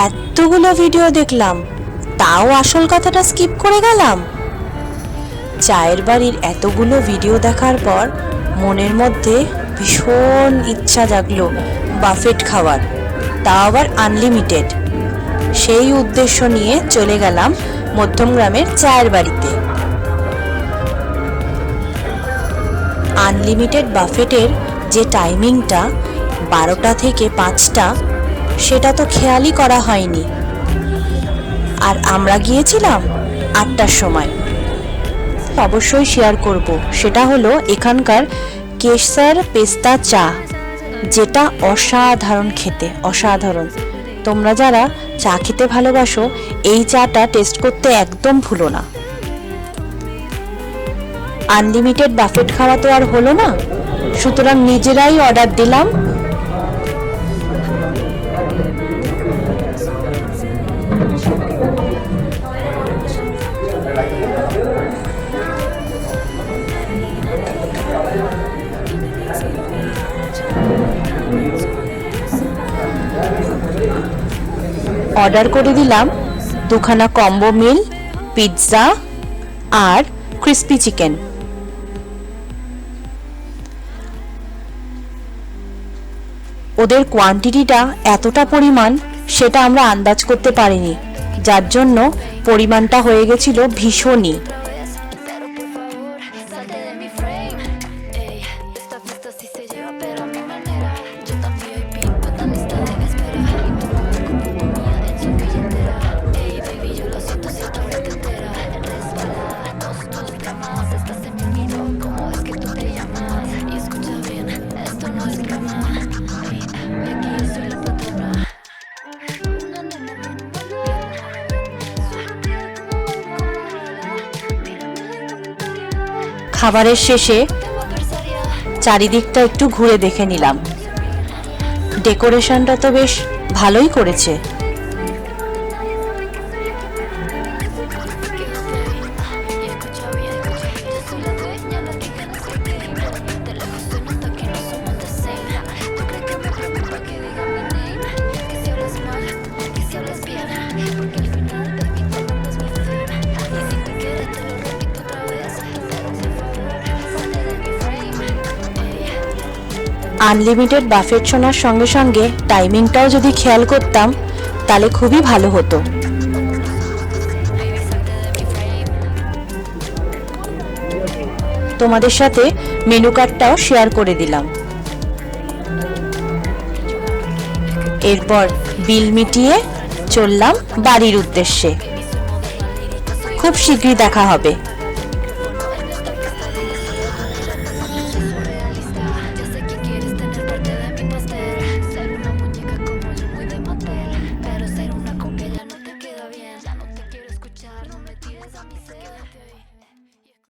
এতগুলো ভিডিও দেখলাম, তাও আসল কথাটা স্কিপ করে গেলাম। চায়ের বাড়ির এতগুলো ভিডিও দেখার পর মনের মধ্যে ভীষণ ইচ্ছা জাগলো বাফেট খাওয়ার, তাও আবার আনলিমিটেড। সেই উদ্দেশ্য নিয়ে চলে গেলাম মধ্যমগ্রামের চায়ের বাড়িতে। আনলিমিটেড বাফেটের যে টাইমিংটা 12টা থেকে 5টা, সেটা তো খেয়ালই করা হয়নি। আর আমরা গিয়েছিলাম 8টার সময়। অবশ্যই শেয়ার করব, সেটা হলো এখানকার কেশর পেস্তা চা, যেটা অসাধারণ খেতে, অসাধারণ। তোমরা যারা চা খেতে ভালোবাসো এই চাটা টেস্ট করতে একদম ভুলো না। আনলিমিটেড বাফেট খাওয়া তো আর হলো না, সুতরাং নিজেরাই অর্ডার দিলাম। অর্ডার করে দিলাম দুখানা কম্বো মিল, পিৎজা আর ক্রিস্পি চিকেন। ওদের কোয়ান্টিটিটা এতটা পরিমাণ সেটা আমরা আন্দাজ করতে পারিনি, যার জন্য পরিমাণটা হয়ে গেছিল ভীষণই। খাবারের শেষে চারিদিকটা একটু ঘুরে দেখে নিলাম। ডেকোরেশনটা তো বেশ ভালোই করেছে। আনলিমিটেড বাফেট শোনার সঙ্গে সঙ্গে টাইমিংটাও যদি খেয়াল করতাম তাহলে খুবই ভালো হতো। তোমাদের সাথে মেনু কার্ডটাও শেয়ার করে দিলাম। এরপর বিল মিটিয়ে চললাম বাড়ির উদ্দেশ্যে। খুব শীঘ্রই দেখা হবে।